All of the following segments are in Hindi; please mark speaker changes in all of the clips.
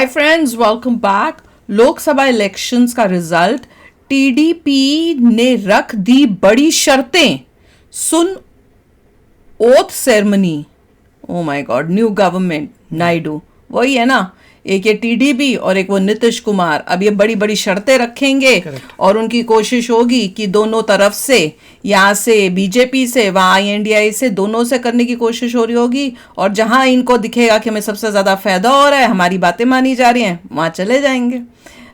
Speaker 1: हाय friends, welcome back. Lok Sabha elections का रिजल्ट, टीडीपी ने रख दी बड़ी शर्तें। सुन oath ceremony. Oh my god, new government Naidu, वही है ना, एक ये टीडीपी और एक वो नीतीश कुमार। अब ये बड़ी बड़ी शर्तें रखेंगे और उनकी कोशिश होगी कि दोनों तरफ से, यहाँ से बीजेपी से, वहाँ आईएनडीआई से, दोनों से करने की कोशिश हो रही होगी। और जहाँ इनको दिखेगा कि हमें सबसे ज़्यादा फायदा हो रहा है, हमारी बातें मानी जा रही हैं, वहाँ चले जाएंगे।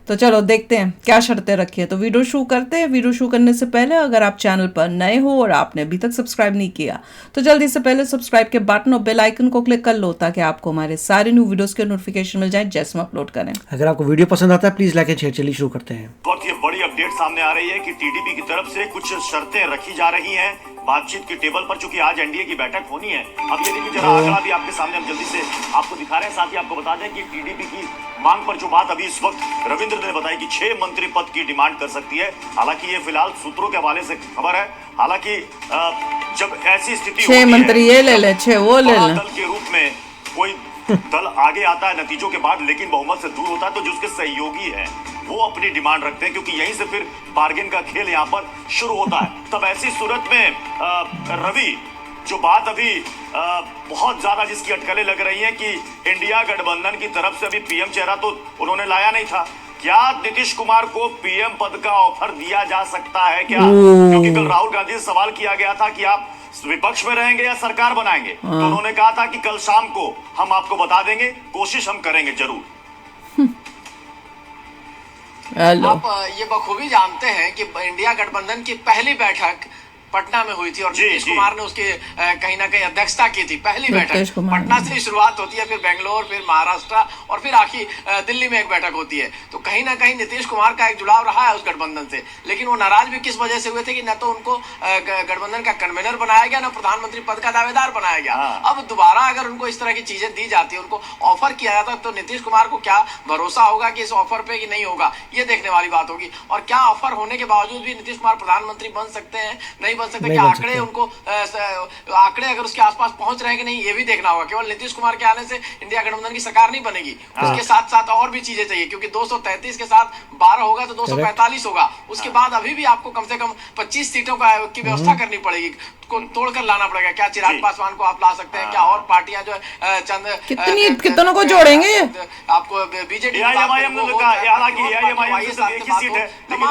Speaker 1: तो चलो देखते हैं क्या शर्तें रखी है। तो वीडियो शुरू करते हैं। वीडियो शुरू करने से पहले अगर आप चैनल पर नए हो और आपने अभी तक सब्सक्राइब नहीं किया तो जल्दी से पहले सब्सक्राइब के बटन और बेल आइकन को क्लिक कर लो ताकि आपको हमारे सारे न्यू वीडियोस के नोटिफिकेशन मिल जाए जैसे हम अपलोड करें।
Speaker 2: अगर आपको वीडियो पसंद आता है प्लीज लाइक एंड शेयर। चलिए शुरू करते हैं।
Speaker 3: बहुत ही बड़ी अपडेट सामने आ रही है कि टीडीपी की तरफ से कुछ शर्तें रखी जा रही हैं बातचीत की टेबल पर, चूंकि आज एनडीए की बैठक होनी है। अब ये देखिए जरा आंकड़ा भी आपके सामने हम जल्दी से आपको दिखा रहे हैं। साथ ही आपको बता दें कि टीडीपी की मांग पर जो बात अभी इस वक्त रविंद्र ने बताई कि 6 मंत्री पद की डिमांड कर सकती है। हालांकि ये फिलहाल सूत्रों के हवाले से खबर है। हालांकि जब ऐसी स्थिति
Speaker 1: 6 मंत्री ये ले ले, 6 वो ले ले,
Speaker 3: दल के रूप में कोई दल आगे आता है नतीजों के बाद, लेकिन बहुमत से दूर होता है, तो जो उसके सहयोगी हैं वो अपनी डिमांड रखते हैं, क्योंकि यहीं से फिर बार्गेन का खेल यहाँ पर शुरू होता है। तब ऐसी सूरत में रवि, जो बात अभी बहुत ज्यादा जिसकी अटकलें लग रही हैं कि इंडिया गठबंधन की तरफ से अभी पीएम चेहरा तो उन्होंने लाया नहीं था। क्या नीतीश कुमार को पीएम पद का ऑफर दिया जा सकता है क्या? क्योंकि कल राहुल गांधी से सवाल किया गया था कि आप विपक्ष में रहेंगे या सरकार बनाएंगे, तो उन्होंने कहा था कि कल शाम को हम आपको बता देंगे, कोशिश हम करेंगे जरूर।
Speaker 4: आप ये बखूबी जानते हैं कि इंडिया गठबंधन की पहली बैठक पटना में हुई थी और नीतीश कुमार ने उसकी कहीं ना कहीं अध्यक्षता की थी। पहली बैठक पटना से शुरुआत होती है, फिर बेंगलोर, फिर महाराष्ट्र और फिर आखिर दिल्ली में एक बैठक होती है। तो कहीं ना कहीं नीतीश कुमार का एक जुड़ाव रहा है उस गठबंधन से। लेकिन वो नाराज भी किस वजह से हुए थे कि न तो उनको गठबंधन का कन्वेनर बनाया गया, न प्रधानमंत्री पद का दावेदार बनाया गया। अब दोबारा अगर उनको इस तरह की चीजें दी जाती है, उनको ऑफर किया जाता है, तो नीतीश कुमार को क्या भरोसा होगा कि इस ऑफर पे कि नहीं होगा, ये देखने वाली बात होगी। और क्या ऑफर होने के बावजूद भी नीतीश कुमार प्रधानमंत्री बन सकते हैं, नहीं बन सकते, क्या आंकड़े उनको आंकड़े अगर उसके आसपास पहुंच रहे हैं कि नहीं, ये भी देखना होगा। केवल नीतीश कुमार के आने से इंडिया गठबंधन की सरकार नहीं बनेगी, उसके साथ साथ और भी चीजें चाहिए, क्योंकि 233 के साथ 12 होगा तो 245 होगा। उसके बाद अभी भी आपको कम से कम 25 सीटों की व्यवस्था करनी पड़ेगी, को तोड़कर लाना पड़ेगा। क्या चिराग पासवान को आप ला सकते हैं? क्या और पार्टियां जो चंद
Speaker 1: कितनों को जोड़ेंगे
Speaker 4: आपको? बीजेपी
Speaker 3: लेकिन वो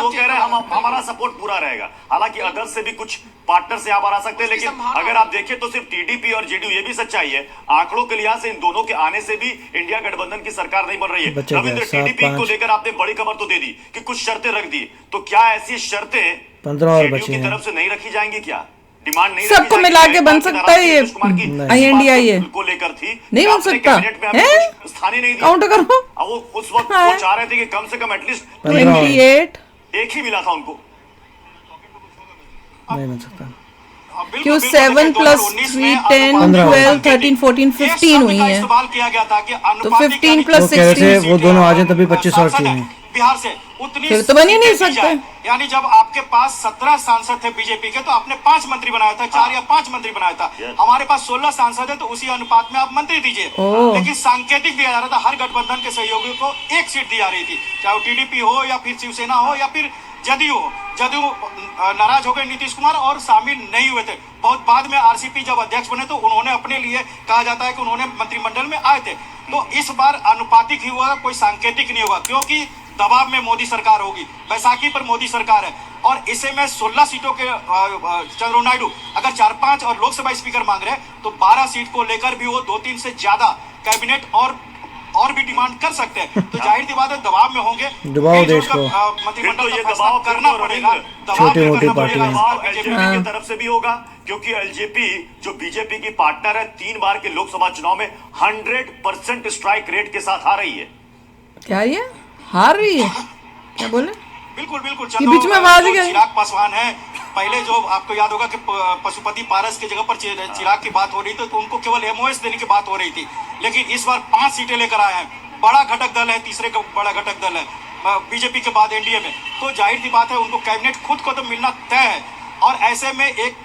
Speaker 3: कह रहे हैं हमारा सपोर्ट पूरा रहेगा। हालांकि अदर से भी कुछ पार्टनर से आप आ सकते हैं, लेकिन अगर आप देखें तो सिर्फ टीडीपी और जेडीयू, ये भी सच्चाई है आंकड़ों के लिहाज से इन दोनों के आने से भी इंडिया गठबंधन की सरकार नहीं बन रही है। रविंद्र, टीडीपी को लेकर आपने बड़ी खबर तो दे दी कि कुछ शर्तें रख दी, तो क्या ऐसी शर्तें
Speaker 2: 15 और बची
Speaker 3: की तरफ से नहीं रखी जाएंगी? क्या डिमांड नहीं
Speaker 1: सबको मिला के बन सकता है ये आईएनडीआई
Speaker 3: को लेकर थी?
Speaker 1: नहीं बन सकता है,
Speaker 3: स्थानीय नहीं
Speaker 1: काउंट करो।
Speaker 3: वो उस वक्त वो चाह रहे थे कि कम से कम एटलीस्ट
Speaker 1: 28
Speaker 3: एक ही मिला था उनको।
Speaker 2: नहीं बन सकता
Speaker 1: क्यों 7 + 3 10 12 13 14 15 हुई है,
Speaker 3: सवाल किया गया था कि
Speaker 1: तो 15 + 16
Speaker 2: वो दोनों आ जाए तभी 25 और चाहिए
Speaker 3: बिहार से, उतनी
Speaker 1: फिर तो बन ही नहीं सकते।
Speaker 3: यानी जब आपके पास 17 सांसद थे बीजेपी के, तो आपने 5 मंत्री बनाया था, 4 या 5 मंत्री बनाया था। हमारे पास 16 सांसद है, तो उसी अनुपात में आप मंत्री दीजिए। लेकिन सांकेतिक दिया जा रहा था, हर गठबंधन के सहयोगियों को 1 सीट दी जा रही थी, चाहे वो टीडीपी हो या फिर शिवसेना हो या फिर जदयू हो। जदयू नाराज हो गए नीतीश कुमार और शामिल नहीं हुए थे। बहुत बाद में आरसीपी जब अध्यक्ष बने तो उन्होंने अपने लिए, कहा जाता है कि उन्होंने मंत्रिमंडल में आए थे। तो इस बार अनुपातिक ही हुआ, कोई सांकेतिक नहीं होगा, क्योंकि दबाव में मोदी सरकार होगी। बैसाखी पर मोदी सरकार है और इसे में 16 सीटों के चंद्रबाबू नायडू अगर 4-5 और लोकसभा स्पीकर मांग रहे हैं, तो 12 सीट को लेकर भी वो 2-3 से ज्यादा कैबिनेट और भी डिमांड कर सकते हैं। तो जाहिर सी बात है दबाव में होंगे,
Speaker 2: दबाव देश को
Speaker 3: मंत्रिमंडल ये दबाव करना पड़ेगा,
Speaker 2: छोटी मोटी पार्टियां
Speaker 3: एलजेपी की तरफ से भी होगा, क्योंकि एलजेपी जो बीजेपी की पार्टनर है 3 बार के लोकसभा चुनाव में 100% स्ट्राइक रेट के साथ आ रही है।
Speaker 1: क्या ये हार रही है? क्या बोले?
Speaker 3: बिल्कुल बिल्कुल।
Speaker 1: ये बीच में आवाज गई।
Speaker 3: चिराग पासवान है, पहले जो आपको याद होगा कि पशुपति पारस की जगह पर चिराग की बात हो रही थी, तो उनको केवल एमओएस देने की बात हो रही थी। लेकिन इस बार 5 सीटें लेकर आए हैं, बड़ा घटक दल है, तीसरे का बड़ा घटक दल है बीजेपी के बाद एनडीए में। तो जाहिर सी बात है उनको कैबिनेट खुद को तो मिलना तय है, और ऐसे में एक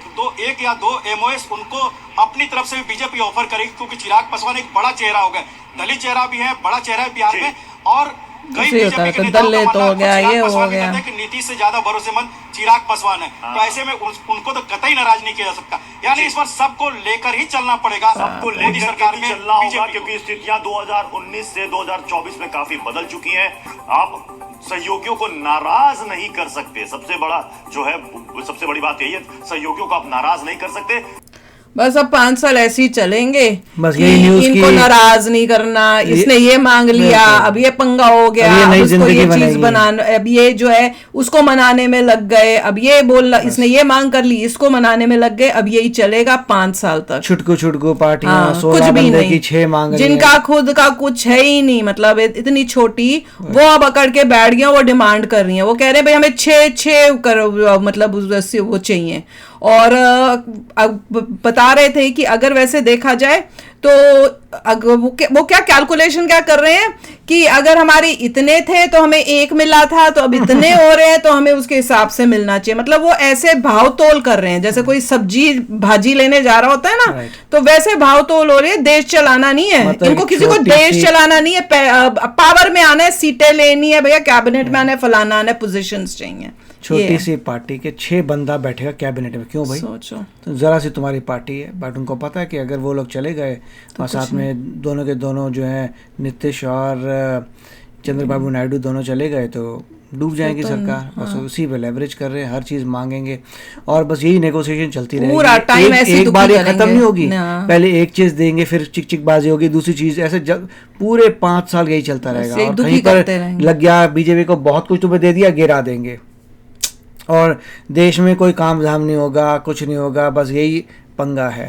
Speaker 3: या दो एमओएस उनको अपनी तरफ से भी बीजेपी ऑफर करेगी, क्योंकि चिराग पासवान एक बड़ा चेहरा हो गया, दलित चेहरा भी है, बड़ा चेहरा है बिहार में। और कई बीजेपी के नेताओं का मानना है चिराग पासवान कहते हैं कि नीतीश से ज्यादा भरोसेमंद चिराग पासवान है। तो ऐसे में उनको तो कतई नाराज नहीं किया जा सकता। यानी इस बार सबको लेकर ही चलना पड़ेगा, सबको मोदी सरकार में
Speaker 5: चलना होगा, क्योंकि स्थितियां 2019 से 2024 में काफी बदल चुकी हैं। आप सहयोगियों को नाराज नहीं कर सकते, सबसे बड़ी बात यही है, सहयोगियों को आप नाराज नहीं कर सकते।
Speaker 1: बस अब 5 साल ऐसे ही चलेंगे,
Speaker 2: बस
Speaker 1: कि
Speaker 2: यही न्यूज़
Speaker 1: इनको
Speaker 2: की
Speaker 1: नाराज नहीं करना, इसने ये मांग लिया, अब ये पंगा हो गया,
Speaker 2: अब
Speaker 1: अब उसको ये चीज बनाना, अब ये जो है उसको मनाने में लग गए, अब ये बोलना, इसने ये मांग कर ली, इसको मनाने में लग गए। अब यही चलेगा 5 साल तक,
Speaker 2: छुटकू पार्टियां,
Speaker 1: हाँ,
Speaker 2: 16
Speaker 1: कुछ भी
Speaker 2: बंदे
Speaker 1: नहीं,
Speaker 2: की 6 मांग रही
Speaker 1: जिनका खुद का कुछ है ही नहीं, मतलब इतनी छोटी, वो अब अकड़ के बैठ गया, वो डिमांड कर रही है, वो कह रहे हैं भाई हमें 6 करो, मतलब वो चाहिए। और बता रहे थे कि अगर वैसे देखा जाए तो वो क्या कैलकुलेशन क्या कर रहे हैं कि अगर हमारे इतने थे तो हमें 1 मिला था, तो अब इतने हो रहे हैं तो हमें उसके हिसाब से मिलना चाहिए। मतलब वो ऐसे भाव तोल कर रहे हैं जैसे कोई सब्जी भाजी लेने जा रहा होता है ना, तो वैसे भाव तोल हो रहे हैं। देश चलाना नहीं है इनको, किसी को देश चलाना नहीं है, पावर में आना है, सीटें लेनी है भैया, कैबिनेट में आना है, फलाना आना है, पोजीशंस चाहिए।
Speaker 2: छोटी सी पार्टी के 6 बंदा बैठेगा कैबिनेट में, क्यों भाई?
Speaker 1: सोचो,
Speaker 2: तो जरा सी तुम्हारी पार्टी है, बट उनको पता है कि अगर वो लोग चले गए और साथ में दोनों के दोनों जो है नीतीश और चंद्रबाबू नायडू दोनों चले गए तो डूब जाएगी सरकार। बस उसी पे लेवरेज कर रहे हैं, हर चीज मांगेंगे और बस यही नेगोशिएशन चलती रहेगी।
Speaker 1: पूरा टाइम ऐसे
Speaker 2: एक बार ये खत्म नहीं होगी, पहले एक चीज देंगे, फिर चिक बाजी होगी, दूसरी चीज, ऐसे पूरे 5 साल यही चलता रहेगा। और कहीं पर लग गया बीजेपी को बहुत कुछ तुम्हें दे दिया, गिरा देंगे और देश में कोई काम धाम नहीं होगा, कुछ नहीं होगा, बस यही पंगा है।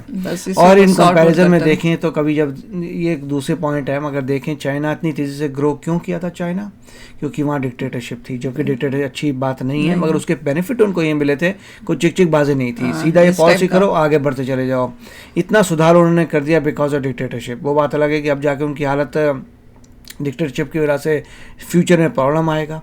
Speaker 2: और इन कंपैरिजन में देखें तो कभी जब ये एक दूसरे पॉइंट है, मगर देखें चाइना इतनी तेजी से ग्रो क्यों किया था चाइना, क्योंकि वहाँ डिक्टेटरशिप थी, जबकि डिक्टेटरशिप अच्छी बात नहीं है, मगर उसके बेनिफिट उनको ये मिले थे, कुछ चिक बाजी नहीं थी, सीधा ये पॉलिसी करो, आगे बढ़ते चले जाओ। इतना सुधार उन्होंने कर दिया बिकॉज ऑफ डिक्टेटरशिप। वो बात अलग है कि अब जाके उनकी हालत डिक्टेटरशिप की वजह से फ्यूचर में प्रॉब्लम आएगा।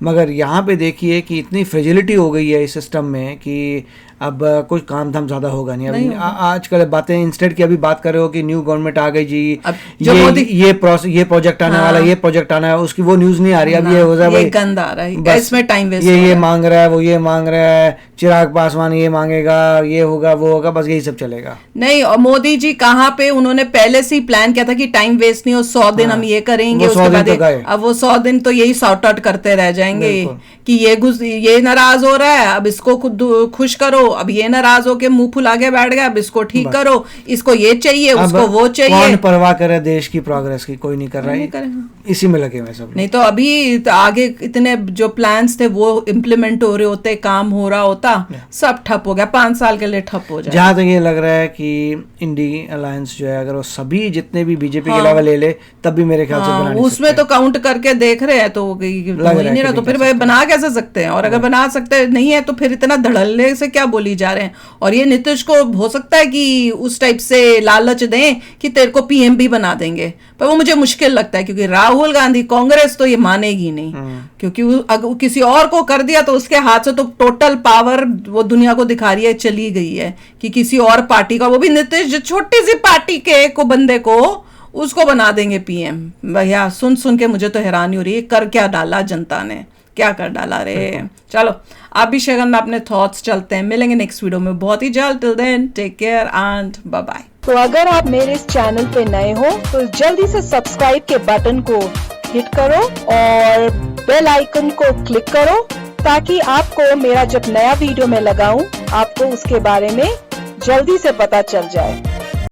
Speaker 2: मगर यहाँ पे देखिए कि इतनी फ्रेजिलिटी हो गई है इस सिस्टम में कि अब कोई काम धाम ज्यादा होगा नहीं। अभी आजकल बातें इंस्टेंट की अभी बात कर रहे हो कि न्यू गवर्नमेंट आ गई जी, ये प्रोजेक्ट आने वाला, ये प्रोजेक्ट आना है, उसकी वो न्यूज नहीं आ रही। अब ये हो जाए
Speaker 1: गंद आ रहा है, इसमें टाइम वेस्ट,
Speaker 2: ये मांग रहा है, वो ये मांग रहा है, चिराग पासवान ये मांगेगा, ये होगा, वो होगा, बस यही सब चलेगा।
Speaker 1: नहीं, और मोदी जी कहाँ पे, उन्होंने पहले से ही प्लान किया था कि टाइम वेस्ट नहीं हो, 100 दिन हम ये करेंगे, उसके बाद अब वो 100 दिन तो यही सॉर्ट आउट करते रह जाएंगे कि ये नाराज हो रहा है, अब इसको खुद खुश करो, अब ये नाराज होके मुंह फुला के बैठ गया, अब इसको ठीक करो, इसको ये चाहिए, उसको वो चाहिए।
Speaker 2: कौन परवाह करे देश की प्रोग्रेस की? कोई नहीं कर रहा है, इसी में लगे हुए सब।
Speaker 1: नहीं तो अभी तो आगे इतने जो प्लान्स थे वो इम्प्लीमेंट हो रहे होते, काम हो रहा होता, सब ठप हो गया, 5 साल के लिए ठप हो जाए।
Speaker 2: जहां तक ये लग रहा है कि इंडी अलायंस जो है, अगर वो सभी जितने भी बीजेपी के अलावा ले ले, तब भी मेरे ख्याल से बना नहीं
Speaker 1: उसमें तो काउंट करके देख रहे हैं तो नहीं रहा, तो फिर भाई बना कैसे सकते हैं? और अगर बना सकते नहीं है तो फिर इतना धड़ल्ले से क्या बोली जा रहे हैं? और ये नीतीश को हो सकता है कि उस टाइप से लालच दें कि तेरे को पीएम भी बना देंगे, पर वो मुझे मुश्किल लगता है, क्योंकि राहुल गांधी, कांग्रेस तो ये मानेगी नहीं, क्योंकि अगर किसी और को कर दिया तो उसके हाथ से तो टोटल पावर वो दुनिया को दिखा रही है, चली गई है, कि किसी और पार्टी का, वो भी नीतीश छोटी सी पार्टी के को बंदे को उसको बना देंगे पीएम। भैया सुन के मुझे तो हैरानी हो रही है, कर क्या डाला जनता ने, क्या कर डाला रे। चलो आप भी शेयर में अपने थॉट्स चलते हैं, मिलेंगे नेक्स्ट वीडियो में बहुत ही जल्द। Till then take care and bye bye.
Speaker 6: तो अगर आप मेरे इस चैनल पे नए हो तो जल्दी से सब्सक्राइब के बटन को हिट करो और बेल आइकन को क्लिक करो, ताकि आपको मेरा जब नया वीडियो मैं लगाऊं आपको उसके बारे में जल्दी से पता चल जाए।